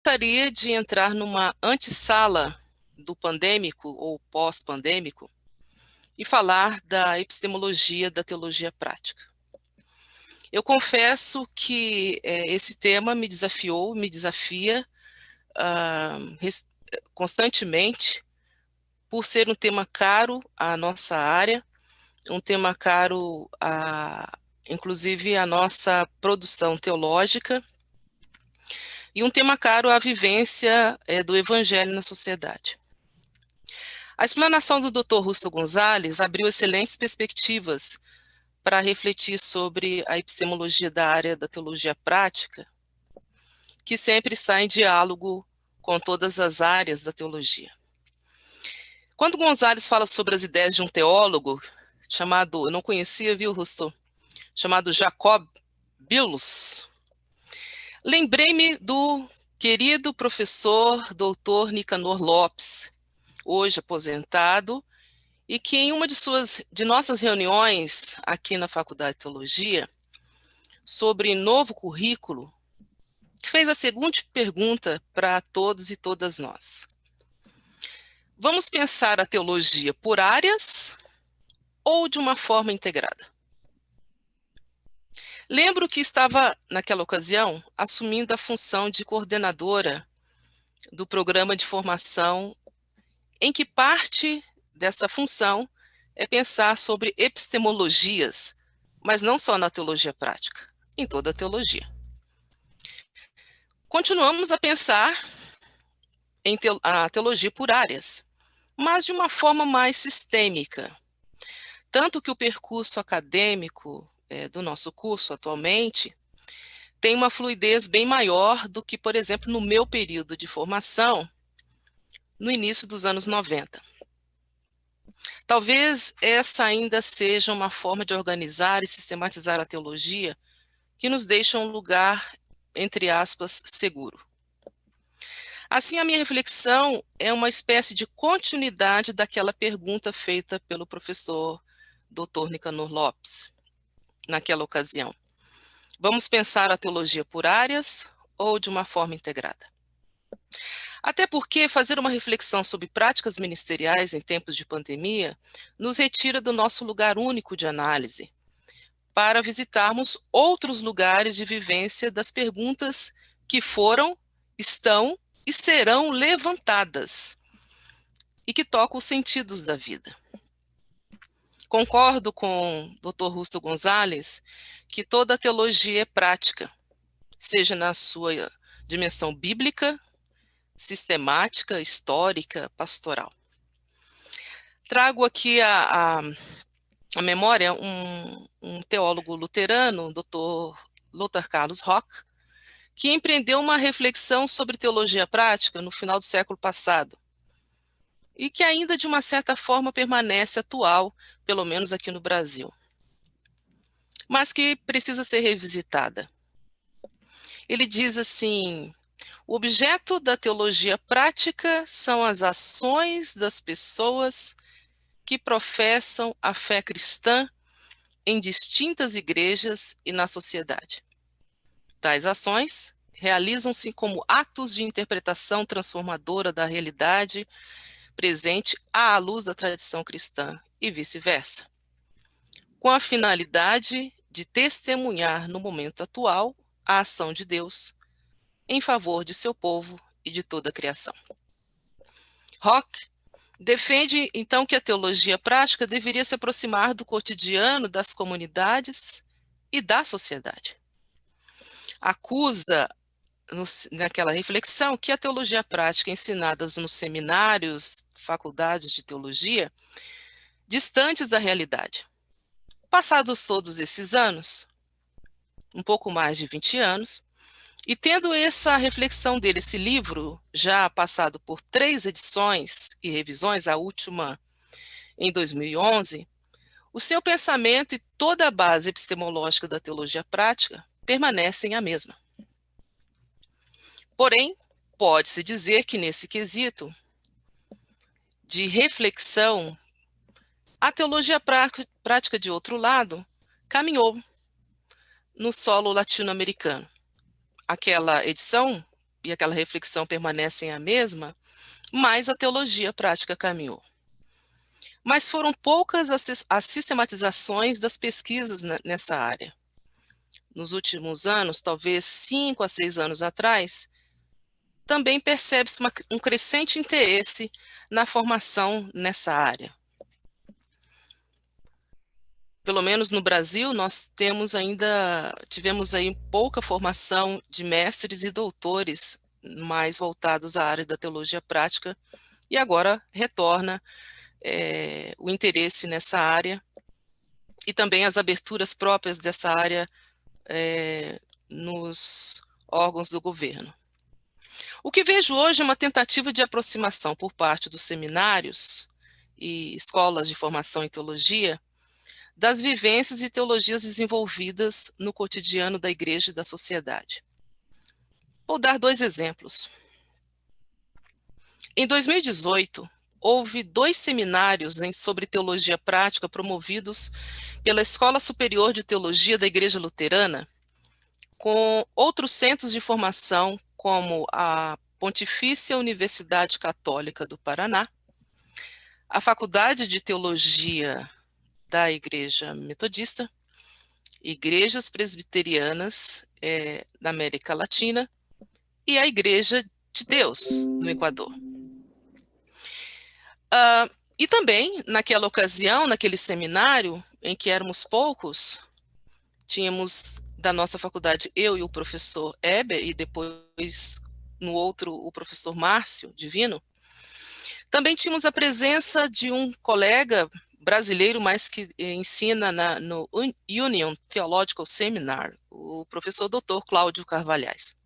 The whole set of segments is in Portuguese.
gostaria de entrar numa antessala do pandêmico ou pós-pandêmico e falar da epistemologia da teologia prática. Eu confesso que esse tema me desafiou, me desafia constantemente, por ser um tema caro à nossa área, um tema caro inclusive à nossa produção teológica, e um tema caro à vivência do evangelho na sociedade. A explanação do Dr. Russo Gonzalez abriu excelentes perspectivas para refletir sobre a epistemologia da área da teologia prática, que sempre está em diálogo com todas as áreas da teologia. Quando Gonzalez fala sobre as ideias de um teólogo, chamado, eu não conhecia, viu, Russo? Chamado Jacob Billus, lembrei-me do querido professor Dr. Nicanor Lopes, hoje aposentado, e que em uma de nossas reuniões aqui na Faculdade de Teologia, sobre novo currículo, fez a seguinte pergunta para todos e todas nós. Vamos pensar a teologia por áreas ou de uma forma integrada? Lembro que estava, naquela ocasião, assumindo a função de coordenadora do programa de formação, em que parte dessa função é pensar sobre epistemologias, mas não só na teologia prática, em toda a teologia. Continuamos a pensar em a teologia por áreas, mas de uma forma mais sistêmica. Tanto que o percurso acadêmico do nosso curso atualmente tem uma fluidez bem maior do que, por exemplo, no meu período de formação, no início dos anos 90. Talvez essa ainda seja uma forma de organizar e sistematizar a teologia que nos deixa um lugar, entre aspas, seguro. Assim, a minha reflexão é uma espécie de continuidade daquela pergunta feita pelo professor Dr. Nicanor Lopes, naquela ocasião. Vamos pensar a teologia por áreas ou de uma forma integrada? Até porque fazer uma reflexão sobre práticas ministeriais em tempos de pandemia nos retira do nosso lugar único de análise, para visitarmos outros lugares de vivência das perguntas que foram, estão e serão levantadas, e que tocam os sentidos da vida. Concordo com o Dr. Russo Gonzalez que toda a teologia é prática, seja na sua dimensão bíblica, sistemática, histórica, pastoral. Trago aqui a memória um teólogo luterano, Dr. Lothar Carlos Rock, que empreendeu uma reflexão sobre teologia prática no final do século passado, e que ainda, de uma certa forma, permanece atual, pelo menos aqui no Brasil, mas que precisa ser revisitada. Ele diz assim: o objeto da teologia prática são as ações das pessoas que professam a fé cristã em distintas igrejas e na sociedade. Tais ações realizam-se como atos de interpretação transformadora da realidade presente à luz da tradição cristã e vice-versa, com a finalidade de testemunhar no momento atual a ação de Deus em favor de seu povo e de toda a criação. Rock defende, então, que a teologia prática deveria se aproximar do cotidiano das comunidades e da sociedade. Acusa, naquela reflexão, que a teologia prática ensinada nos seminários, faculdades de teologia, distantes da realidade. Passados todos esses anos, um pouco mais de 20 anos, e tendo essa reflexão dele, esse livro, já passado por 3 edições e revisões, a última em 2011, o seu pensamento e toda a base epistemológica da teologia prática permanecem a mesma. Porém, pode-se dizer que nesse quesito de reflexão, a teologia prática, de outro lado, caminhou no solo latino-americano. Aquela edição e aquela reflexão permanecem a mesma, mais a teologia prática caminhou. Mas foram poucas as sistematizações das pesquisas nessa área. Nos últimos anos, talvez 5 a 6 anos atrás, também percebe-se um crescente interesse na formação nessa área. Pelo menos no Brasil, nós tivemos aí pouca formação de mestres e doutores mais voltados à área da teologia prática, e agora retorna o interesse nessa área e também as aberturas próprias dessa área nos órgãos do governo. O que vejo hoje é uma tentativa de aproximação por parte dos seminários e escolas de formação em teologia das vivências e teologias desenvolvidas no cotidiano da igreja e da sociedade. Vou dar 2 exemplos. Em 2018, houve 2 seminários sobre teologia prática promovidos pela Escola Superior de Teologia da Igreja Luterana, com outros centros de formação, como a Pontifícia Universidade Católica do Paraná, a Faculdade de Teologia da Igreja Metodista, igrejas presbiterianas da América Latina e a Igreja de Deus no Equador. E também, naquela ocasião, naquele seminário, em que éramos poucos, tínhamos da nossa faculdade eu e o professor Eber, e depois no outro o professor Márcio Divino, também tínhamos a presença de um colega brasileiro, mas que ensina no Union Theological Seminar, o professor Dr. Cláudio Carvalhais.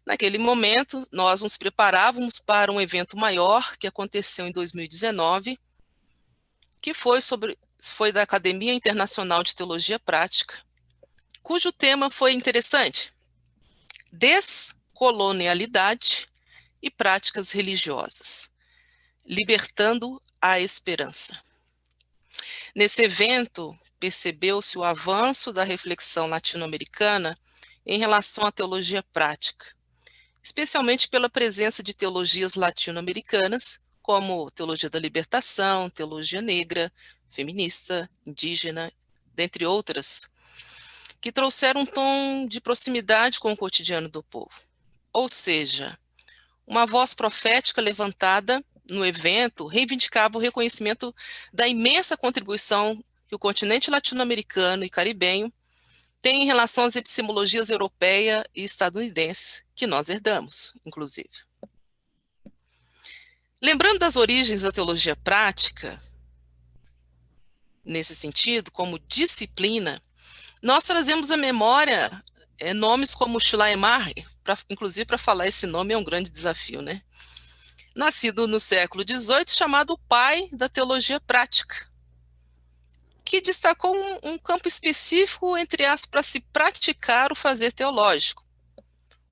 Naquele momento, nós nos preparávamos para um evento maior que aconteceu em 2019, que foi da Academia Internacional de Teologia Prática, cujo tema foi interessante: descolonialidade e práticas religiosas, libertando a esperança. Nesse evento, percebeu-se o avanço da reflexão latino-americana em relação à teologia prática, especialmente pela presença de teologias latino-americanas, como teologia da libertação, teologia negra, feminista, indígena, dentre outras, que trouxeram um tom de proximidade com o cotidiano do povo. Ou seja, uma voz profética levantada no evento reivindicava o reconhecimento da imensa contribuição que o continente latino-americano e caribenho tem em relação às epistemologias europeia e estadunidense, que nós herdamos, inclusive. Lembrando das origens da teologia prática, nesse sentido, como disciplina, nós trazemos à memória nomes como Schleiermacher, inclusive para falar esse nome é um grande desafio, né? Nascido no século XVIII, chamado o pai da teologia prática, que destacou um campo específico, entre aspas, para se praticar o fazer teológico.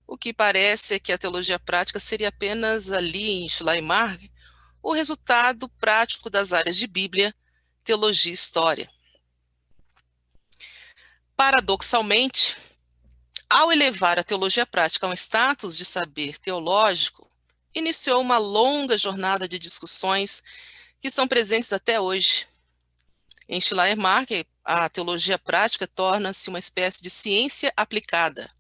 O que parece é que a teologia prática seria apenas ali, em Schleiermacher, o resultado prático das áreas de Bíblia, teologia e história. Paradoxalmente, ao elevar a teologia prática a um status de saber teológico, iniciou uma longa jornada de discussões que estão presentes até hoje. Em Schleiermacher, a teologia prática torna-se uma espécie de ciência aplicada,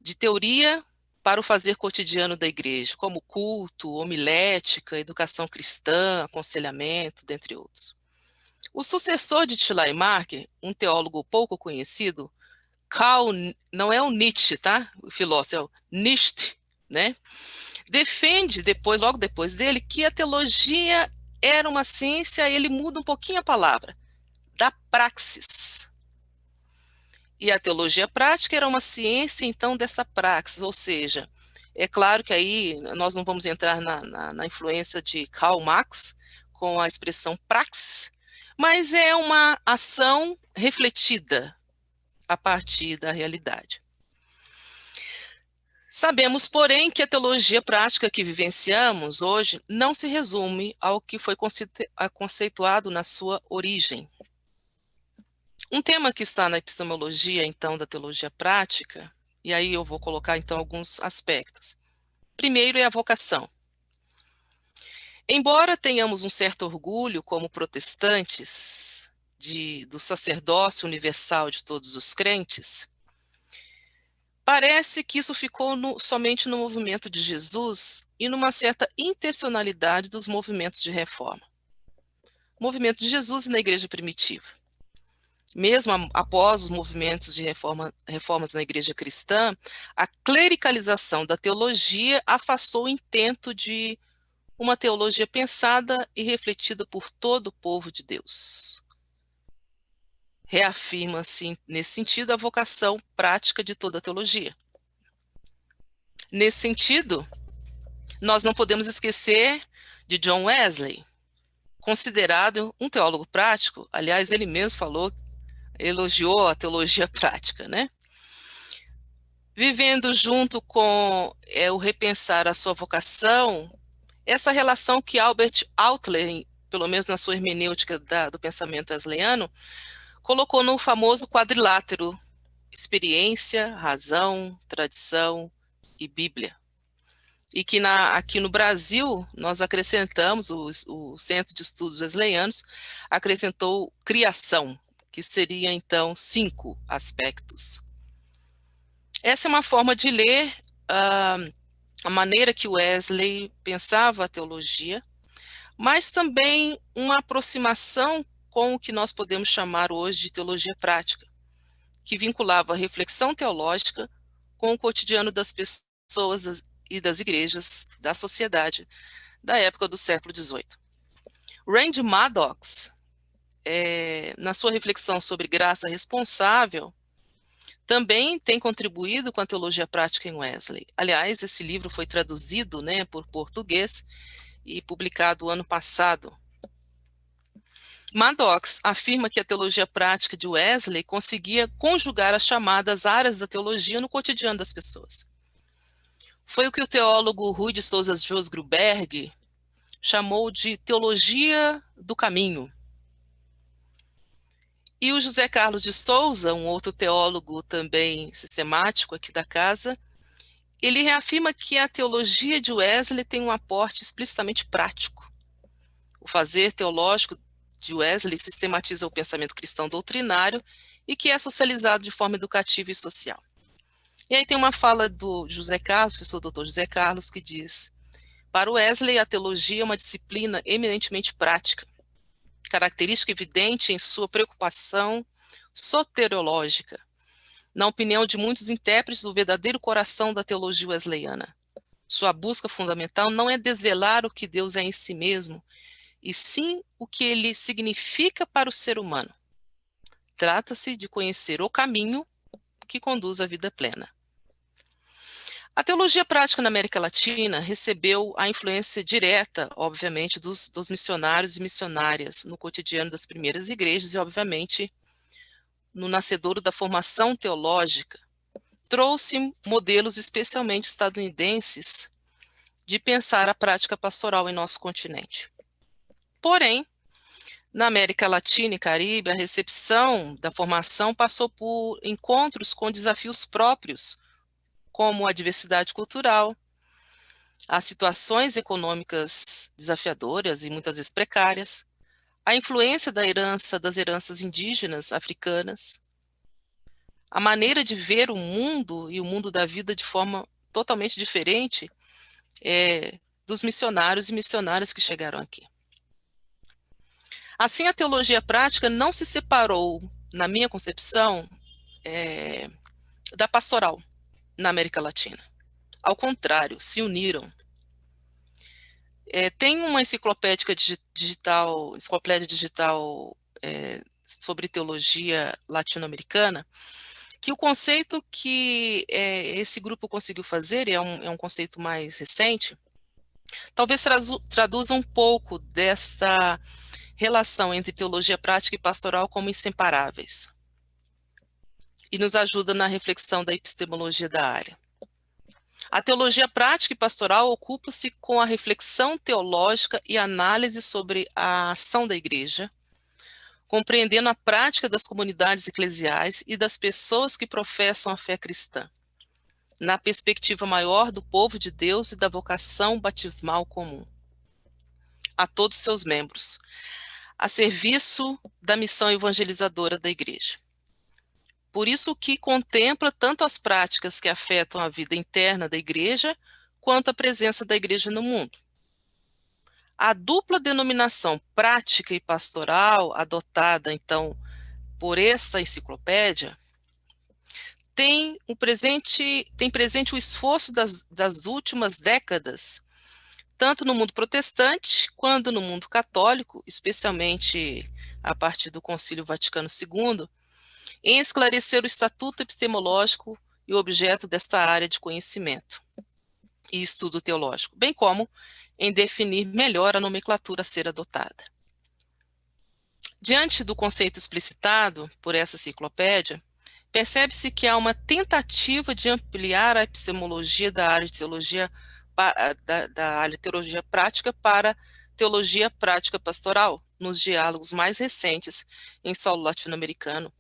de teoria para o fazer cotidiano da igreja, como culto, homilética, educação cristã, aconselhamento, dentre outros. O sucessor de Schleiermacher, um teólogo pouco conhecido, não é o Nietzsche, tá? O filósofo, é o Nietzsche, né? Defende, logo depois dele, que a teologia era uma ciência, ele muda um pouquinho a palavra, da praxis. E a teologia prática era uma ciência, então, dessa praxis, ou seja, é claro que aí nós não vamos entrar na influência de Karl Marx com a expressão praxis, mas é uma ação refletida a partir da realidade. Sabemos, porém, que a teologia prática que vivenciamos hoje não se resume ao que foi conceituado na sua origem. Um tema que está na epistemologia, então, da teologia prática, E aí eu vou colocar, então, alguns aspectos. Primeiro é a vocação. Embora tenhamos um certo orgulho como protestantes do sacerdócio universal de todos os crentes, parece que isso ficou somente no movimento de Jesus e numa certa intencionalidade dos movimentos de reforma. O movimento de Jesus e na igreja primitiva. Mesmo após os movimentos de reformas na igreja cristã, a clericalização da teologia afastou o intento de uma teologia pensada e refletida por todo o povo de Deus. Reafirma-se, nesse sentido, a vocação prática de toda a teologia. Nesse sentido, nós não podemos esquecer de John Wesley, considerado um teólogo prático. Aliás, ele mesmo elogiou a teologia prática, né? Vivendo junto com o repensar a sua vocação, essa relação que Albert Outler, pelo menos na sua hermenêutica do pensamento wesleyano, colocou no famoso quadrilátero: experiência, razão, tradição e Bíblia. E que aqui no Brasil, nós acrescentamos, o Centro de Estudos Wesleyanos acrescentou criação, que seria, então, 5 aspectos. Essa é uma forma de ler a maneira que Wesley pensava a teologia, mas também uma aproximação com o que nós podemos chamar hoje de teologia prática, que vinculava a reflexão teológica com o cotidiano das pessoas e das igrejas, da sociedade, da época do século XVIII. Randy Maddox, na sua reflexão sobre graça responsável, também tem contribuído com a teologia prática em Wesley. Aliás, esse livro foi traduzido, né, por português e publicado ano passado. Maddox afirma que a teologia prática de Wesley conseguia conjugar as chamadas áreas da teologia no cotidiano das pessoas. Foi o que o teólogo Rui de Souza Josgruberg chamou de teologia do caminho. E o José Carlos de Souza, um outro teólogo também sistemático aqui da casa, ele reafirma que a teologia de Wesley tem um aporte explicitamente prático. O fazer teológico de Wesley sistematiza o pensamento cristão doutrinário e que é socializado de forma educativa e social. E aí tem uma fala do José Carlos, professor doutor José Carlos, que diz: para Wesley, a teologia é uma disciplina eminentemente prática, característica evidente em sua preocupação soteriológica. Na opinião de muitos intérpretes, o verdadeiro coração da teologia wesleyana. Sua busca fundamental não é desvelar o que Deus é em si mesmo, e sim o que ele significa para o ser humano. Trata-se de conhecer o caminho que conduz à vida plena. A teologia prática na América Latina recebeu a influência direta, obviamente, dos missionários e missionárias no cotidiano das primeiras igrejas e, obviamente, no nascedouro da formação teológica. Trouxe modelos especialmente estadunidenses de pensar a prática pastoral em nosso continente. Porém, na América Latina e Caribe, a recepção da formação passou por encontros com desafios próprios, como a diversidade cultural, as situações econômicas desafiadoras e muitas vezes precárias, a influência das heranças indígenas africanas, a maneira de ver o mundo e o mundo da vida de forma totalmente diferente dos missionários e missionárias que chegaram aqui. Assim, a teologia prática não se separou, na minha concepção, da pastoral na América Latina. Ao contrário, se uniram. Tem uma enciclopédia digital sobre teologia latino-americana, que o conceito que esse grupo conseguiu fazer, é um conceito mais recente, talvez traduza um pouco dessa relação entre teologia prática e pastoral como inseparáveis, e nos ajuda na reflexão da epistemologia da área. A teologia prática e pastoral ocupa-se com a reflexão teológica e análise sobre a ação da igreja, compreendendo a prática das comunidades eclesiais e das pessoas que professam a fé cristã. na perspectiva maior do povo de Deus e da vocação batismal comum a todos seus membros, a serviço da missão evangelizadora da Igreja. Por isso que contempla tanto as práticas que afetam a vida interna da Igreja, quanto a presença da Igreja no mundo. A dupla denominação prática e pastoral, adotada, então, por essa enciclopédia, tem presente o esforço das últimas décadas, tanto no mundo protestante, quanto no mundo católico, especialmente a partir do Concílio Vaticano II, em esclarecer o estatuto epistemológico e o objeto desta área de conhecimento e estudo teológico, bem como em definir melhor a nomenclatura a ser adotada. Diante do conceito explicitado por essa enciclopédia, percebe-se que há uma tentativa de ampliar a epistemologia da área de teologia, da área de teologia prática para teologia prática pastoral, nos diálogos mais recentes em solo latino-americano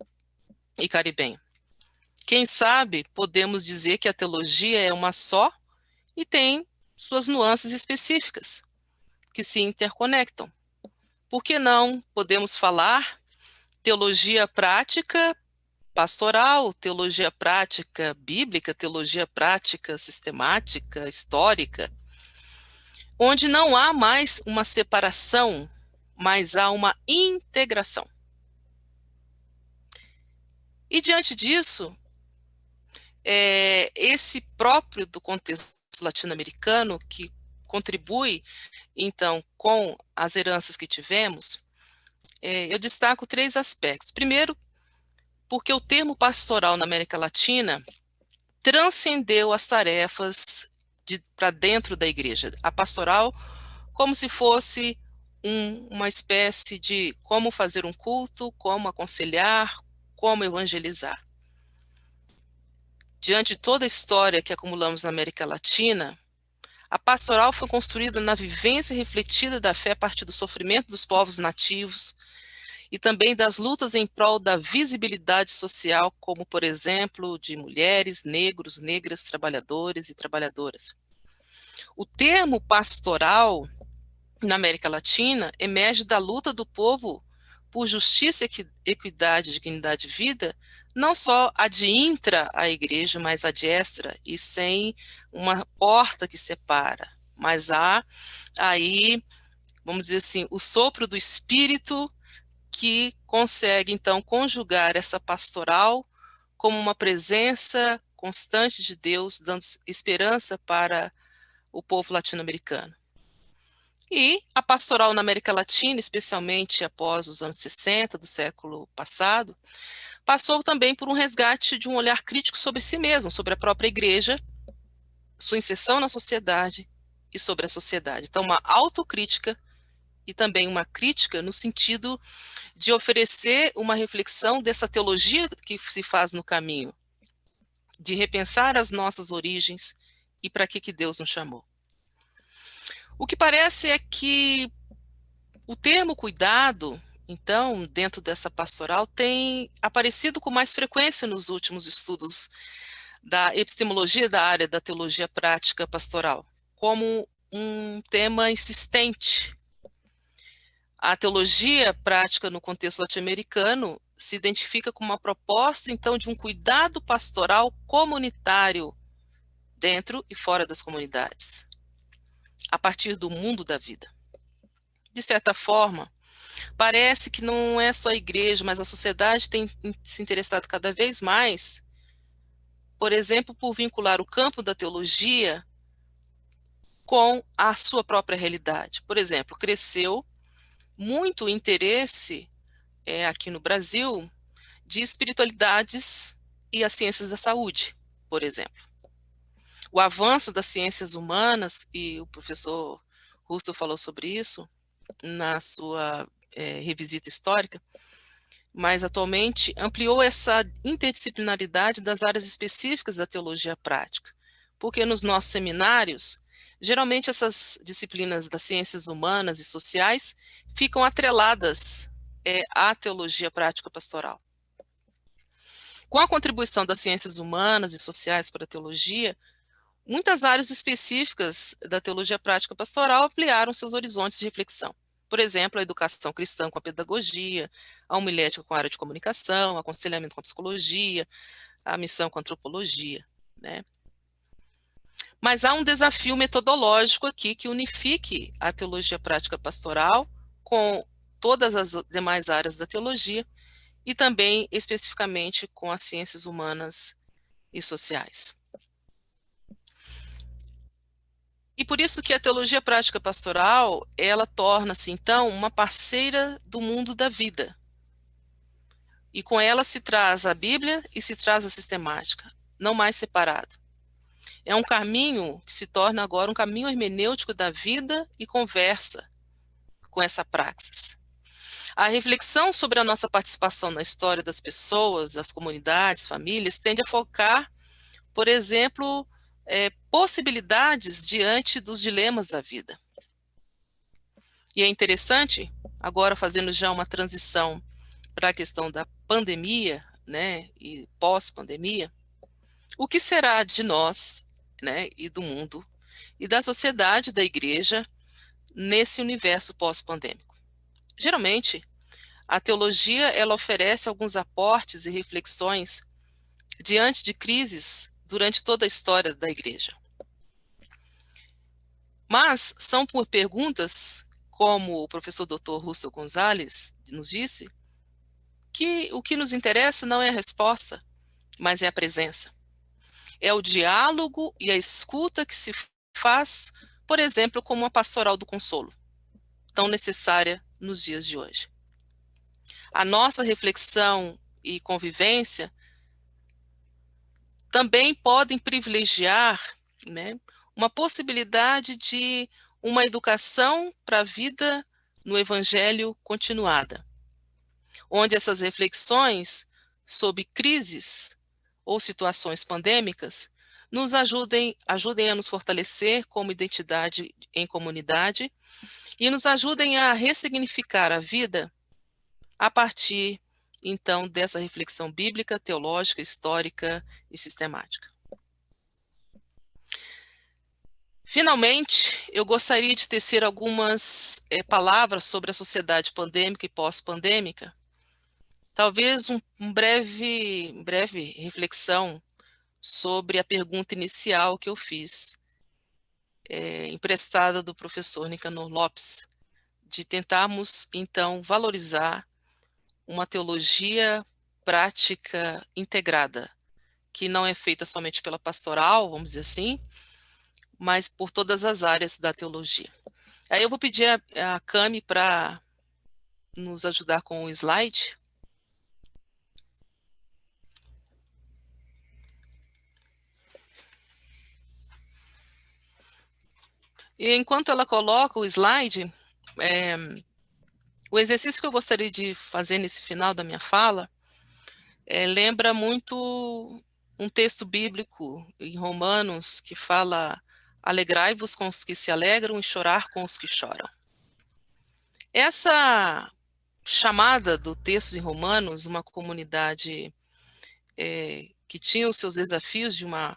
e caribenho. Quem sabe podemos dizer que a teologia é uma só e tem suas nuances específicas, que se interconectam. Por que não podemos falar teologia prática pastoral, teologia prática bíblica, teologia prática sistemática, histórica, onde não há mais uma separação, mas há uma integração. E diante disso, esse próprio do contexto latino-americano, que contribui, então, com as heranças que tivemos, eu destaco 3 aspectos. Primeiro, porque o termo pastoral na América Latina transcendeu as tarefas para dentro da igreja. A pastoral, como se fosse uma espécie de como fazer um culto, como aconselhar, como evangelizar. Diante de toda a história que acumulamos na América Latina, a pastoral foi construída na vivência refletida da fé a partir do sofrimento dos povos nativos e também das lutas em prol da visibilidade social, como, por exemplo, de mulheres, negros, negras, trabalhadores e trabalhadoras. O termo pastoral na América Latina emerge da luta do povo por justiça, equidade, dignidade de vida, não só adintra a igreja, mas adestra e sem uma porta que separa, mas há aí, vamos dizer assim, o sopro do Espírito que consegue, então, conjugar essa pastoral como uma presença constante de Deus, dando esperança para o povo latino-americano. E a pastoral na América Latina, especialmente após os anos 60 do século passado, passou também por um resgate de um olhar crítico sobre si mesmo, sobre a própria igreja, sua inserção na sociedade e sobre a sociedade. Então, uma autocrítica e também uma crítica no sentido de oferecer uma reflexão dessa teologia que se faz no caminho, de repensar as nossas origens e para que Deus nos chamou. O que parece é que o termo cuidado, então, dentro dessa pastoral, tem aparecido com mais frequência nos últimos estudos da epistemologia da área da teologia prática pastoral, como um tema insistente. A teologia prática no contexto latino-americano se identifica com uma proposta, então, de um cuidado pastoral comunitário dentro e fora das comunidades, a partir do mundo da vida. De certa forma, parece que não é só a igreja, mas a sociedade tem se interessado cada vez mais, por exemplo, por vincular o campo da teologia com a sua própria realidade. Por exemplo, cresceu muito o interesse aqui no Brasil de espiritualidades e as ciências da saúde, por exemplo. O avanço das ciências humanas, e o professor Russell falou sobre isso na sua revisita histórica, mas atualmente ampliou essa interdisciplinaridade das áreas específicas da teologia prática, porque nos nossos seminários, geralmente essas disciplinas das ciências humanas e sociais ficam atreladas à teologia prática pastoral. Com a contribuição das ciências humanas e sociais para a teologia, muitas áreas específicas da teologia prática pastoral ampliaram seus horizontes de reflexão. Por exemplo, a educação cristã com a pedagogia, a homilética com a área de comunicação, aconselhamento com a psicologia, a missão com a antropologia, né? Mas há um desafio metodológico aqui que unifique a teologia prática pastoral com todas as demais áreas da teologia e também especificamente com as ciências humanas e sociais. E por isso que a teologia prática pastoral, ela torna-se então uma parceira do mundo da vida. E com ela se traz a Bíblia e se traz a sistemática, não mais separado. É um caminho que se torna agora um caminho hermenêutico da vida e conversa com essa praxis. A reflexão sobre a nossa participação na história das pessoas, das comunidades, famílias, tende a focar, por exemplo, possibilidades diante dos dilemas da vida. E é interessante, agora fazendo já uma transição para a questão da pandemia, né, e pós-pandemia, o que será de nós, né, e do mundo, e da sociedade, da igreja, nesse universo pós-pandêmico? Geralmente, a teologia, ela oferece alguns aportes e reflexões diante de crises durante toda a história da igreja. Mas são por perguntas, como o professor Dr. Russell Gonzalez nos disse, que o que nos interessa não é a resposta, mas é a presença. É o diálogo e a escuta que se faz, por exemplo, como a pastoral do consolo, tão necessária nos dias de hoje. A nossa reflexão e convivência também podem privilegiar, né, uma possibilidade de uma educação para a vida no Evangelho continuada, onde essas reflexões sobre crises ou situações pandêmicas nos ajudem a nos fortalecer como identidade em comunidade e nos ajudem a ressignificar a vida a partir, então, dessa reflexão bíblica, teológica, histórica e sistemática. Finalmente, eu gostaria de tecer algumas palavras sobre a sociedade pandêmica e pós-pandêmica, talvez uma breve reflexão sobre a pergunta inicial que eu fiz, emprestada do professor Nicanor Lopes, de tentarmos, então, valorizar uma teologia prática integrada, que não é feita somente pela pastoral, vamos dizer assim, mas por todas as áreas da teologia. Aí eu vou pedir a Cami para nos ajudar com o slide. E enquanto ela coloca o slide, o exercício que eu gostaria de fazer nesse final da minha fala lembra muito um texto bíblico em Romanos que fala: alegrai-vos com os que se alegram e chorar com os que choram. Essa chamada do texto em Romanos, uma comunidade que tinha os seus desafios de uma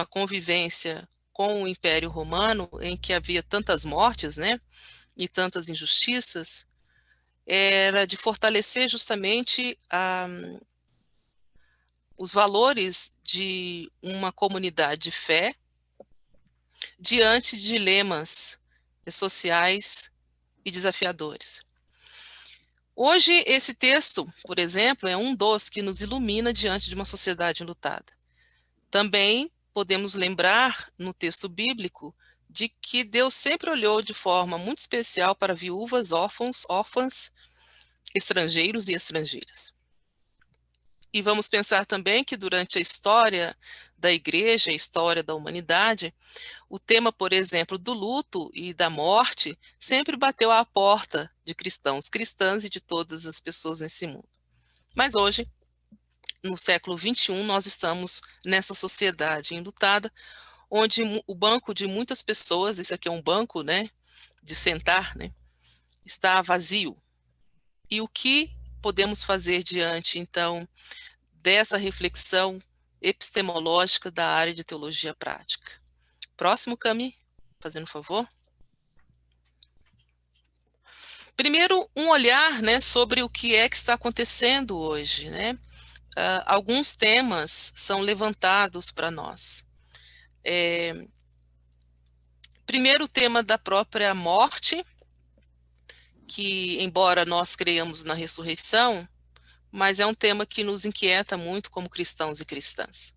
convivência com o Império Romano, em que havia tantas mortes, né, e tantas injustiças, era de fortalecer justamente os valores de uma comunidade de fé diante de dilemas sociais e desafiadores. Hoje, esse texto, por exemplo, é um dos que nos ilumina diante de uma sociedade enlutada. Também podemos lembrar, no texto bíblico, de que Deus sempre olhou de forma muito especial para viúvas, órfãs, estrangeiros e estrangeiras. E vamos pensar também que durante a história da igreja, a história da humanidade, o tema, por exemplo, do luto e da morte sempre bateu à porta de cristãos, cristãs e de todas as pessoas nesse mundo. Mas hoje, no século XXI, nós estamos nessa sociedade enlutada, onde o banco de muitas pessoas, esse aqui é um banco, né, de sentar, né, está vazio. E o que podemos fazer diante, então, dessa reflexão epistemológica da área de teologia prática. Próximo, Cami, fazendo favor. Primeiro, um olhar, né, sobre o que é que está acontecendo hoje, né? Alguns temas são levantados para nós. Primeiro, o tema da própria morte, que, embora nós creiamos na ressurreição, mas é um tema que nos inquieta muito como cristãos e cristãs.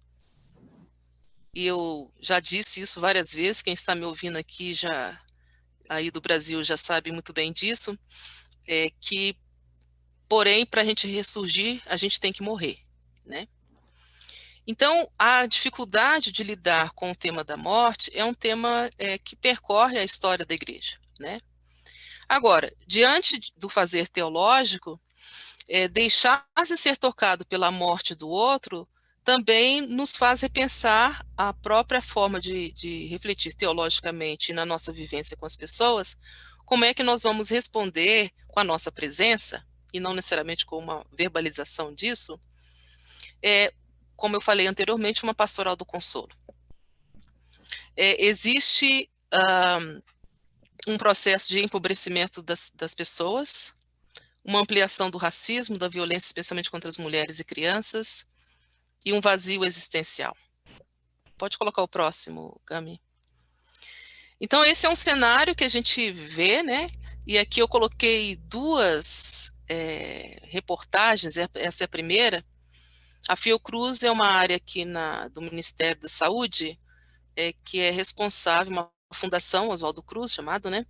E eu já disse isso várias vezes, quem está me ouvindo aqui já aí do Brasil já sabe muito bem disso, que, porém, para a gente ressurgir, a gente tem que morrer, né? Então, a dificuldade de lidar com o tema da morte é um tema que percorre a história da igreja, né? Agora, diante do fazer teológico, deixar-se ser tocado pela morte do outro também nos faz repensar a própria forma de refletir teologicamente na nossa vivência com as pessoas, como é que nós vamos responder com a nossa presença, e não necessariamente com uma verbalização disso, como eu falei anteriormente, uma pastoral do consolo. Existe um processo de empobrecimento das pessoas, uma ampliação do racismo, da violência, especialmente contra as mulheres e crianças, e um vazio existencial. Pode colocar o próximo, Cami. Então, esse é um cenário que a gente vê, né? E aqui eu coloquei duas reportagens, essa é a primeira. A Fiocruz é uma área aqui do Ministério da Saúde, que é responsável, uma fundação, Oswaldo Cruz, chamado, né?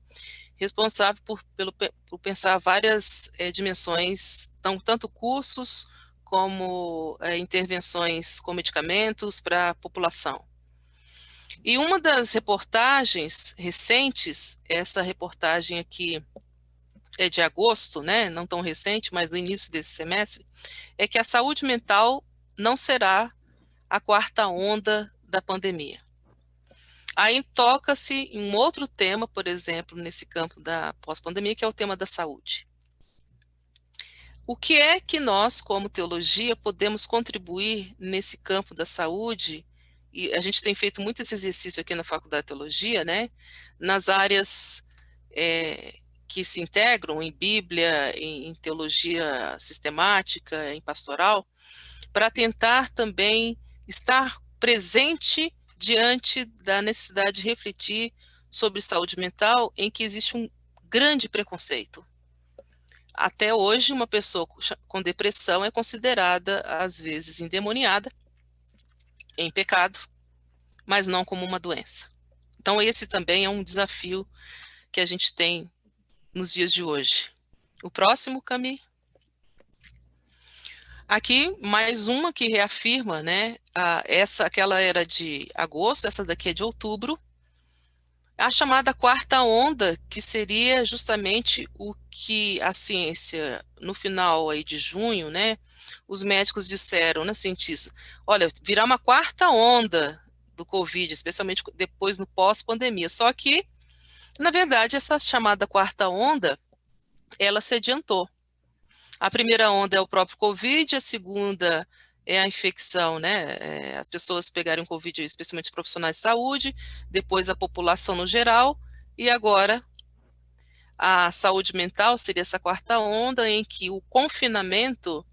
Responsável por pensar várias dimensões, tanto cursos como intervenções com medicamentos para a população. E uma das reportagens recentes, essa reportagem aqui é de agosto, né, não tão recente, mas no início desse semestre, é que a saúde mental não será a quarta onda da pandemia. Aí toca-se em um outro tema, por exemplo, nesse campo da pós-pandemia, que é o tema da saúde. O que é que nós, como teologia, podemos contribuir nesse campo da saúde? E a gente tem feito muito esse exercício aqui na Faculdade de Teologia, né? Nas áreas que se integram em Bíblia, em teologia sistemática, em pastoral, para tentar também estar presente diante da necessidade de refletir sobre saúde mental, em que existe um grande preconceito. Até hoje, uma pessoa com depressão é considerada, às vezes, endemoniada, em pecado, mas não como uma doença. Então, esse também é um desafio que a gente tem nos dias de hoje. O próximo, Cami. Aqui, mais uma que reafirma, né? Aquela era de agosto, essa daqui é de outubro. A chamada quarta onda, que seria justamente o que a ciência, no final aí de junho, né, os médicos disseram, né, cientistas, olha, virá uma quarta onda do Covid, especialmente depois no pós-pandemia. Só que, na verdade, essa chamada quarta onda, ela se adiantou. A primeira onda é o próprio Covid, a segunda é a infecção, né? As pessoas pegarem Covid, especialmente os profissionais de saúde, depois a população no geral, e agora a saúde mental seria essa quarta onda, em que o confinamento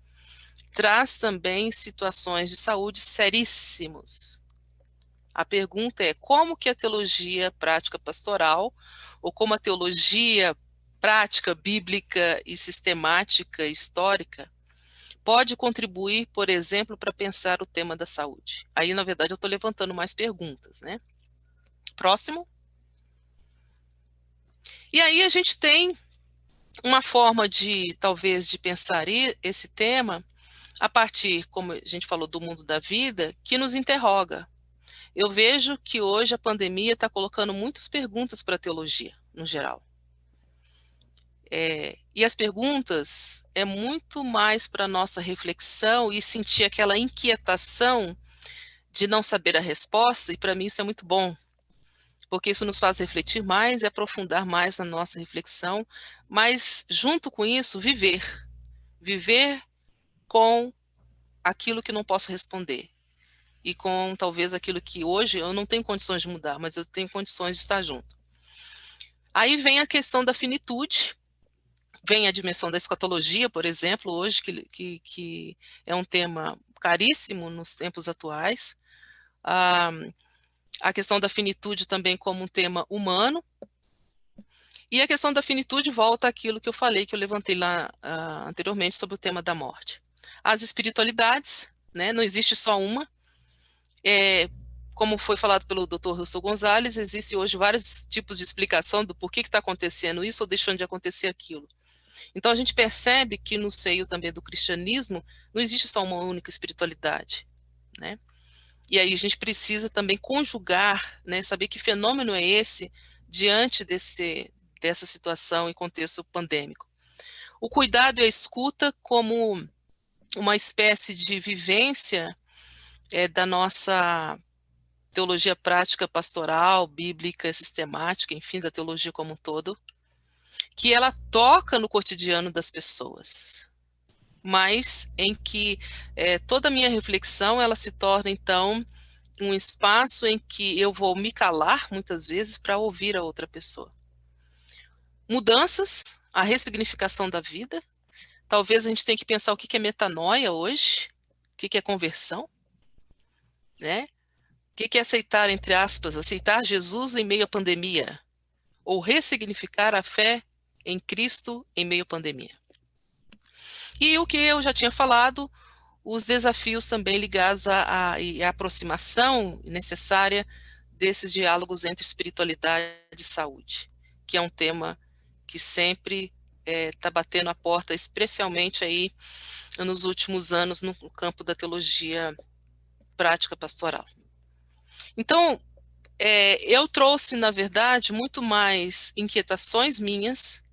traz também situações de saúde seríssimos. A pergunta é como que a teologia prática pastoral, ou como a teologia prática, bíblica e sistemática histórica, pode contribuir, por exemplo, para pensar o tema da saúde? Aí, na verdade, eu estou levantando mais perguntas, né? Próximo. E aí a gente tem uma forma de, talvez, de pensar esse tema a partir, como a gente falou, do mundo da vida, que nos interroga. Eu vejo que hoje a pandemia está colocando muitas perguntas para a teologia, no geral. E as perguntas é muito mais para a nossa reflexão e sentir aquela inquietação de não saber a resposta, e para mim isso é muito bom, porque isso nos faz refletir mais e aprofundar mais na nossa reflexão, mas junto com isso, viver com aquilo que não posso responder e com talvez aquilo que hoje eu não tenho condições de mudar, mas eu tenho condições de estar junto. Aí vem a questão da finitude, vem a dimensão da escatologia, por exemplo, hoje, que é um tema caríssimo nos tempos atuais. A questão da finitude também como um tema humano. E a questão da finitude volta àquilo que eu falei, que eu levantei lá anteriormente sobre o tema da morte. As espiritualidades, né, não existe só uma. Como foi falado pelo Dr. Russell Gonzalez, existe hoje vários tipos de explicação do porquê que está acontecendo isso ou deixando de acontecer aquilo. Então a gente percebe que no seio também do cristianismo não existe só uma única espiritualidade, né? E aí a gente precisa também conjugar, né, saber que fenômeno é esse diante dessa situação e contexto pandêmico. O cuidado e a escuta como uma espécie de vivência da nossa teologia prática pastoral, bíblica, sistemática, enfim, da teologia como um todo, que ela toca no cotidiano das pessoas, mas em que toda a minha reflexão ela se torna, então, um espaço em que eu vou me calar, muitas vezes, para ouvir a outra pessoa. Mudanças, a ressignificação da vida. Talvez a gente tenha que pensar o que é metanoia hoje, o que é conversão, né? O que é aceitar, entre aspas, aceitar Jesus em meio à pandemia, ou ressignificar a fé em Cristo em meio à pandemia. E o que eu já tinha falado, os desafios também ligados à aproximação necessária desses diálogos entre espiritualidade e saúde, que é um tema que sempre está batendo a porta, especialmente aí nos últimos anos no campo da teologia prática pastoral. Então, eu trouxe, na verdade, muito mais inquietações minhas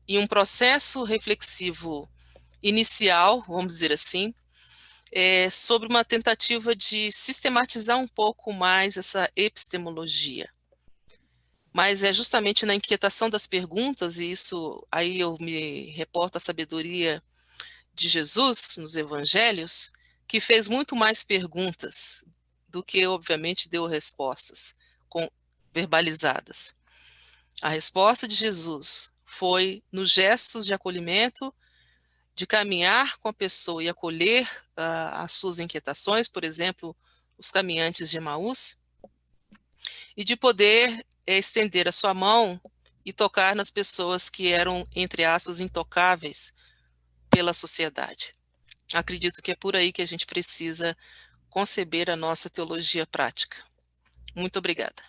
e um processo reflexivo inicial, vamos dizer assim, sobre uma tentativa de sistematizar um pouco mais essa epistemologia. Mas é justamente na inquietação das perguntas, e isso aí eu me reporto à sabedoria de Jesus nos evangelhos, que fez muito mais perguntas do que, obviamente, deu respostas verbalizadas. A resposta de Jesus foi nos gestos de acolhimento, de caminhar com a pessoa e acolher as suas inquietações, por exemplo, os caminhantes de Emaús, e de poder estender a sua mão e tocar nas pessoas que eram, entre aspas, intocáveis pela sociedade. Acredito que é por aí que a gente precisa conceber a nossa teologia prática. Muito obrigada.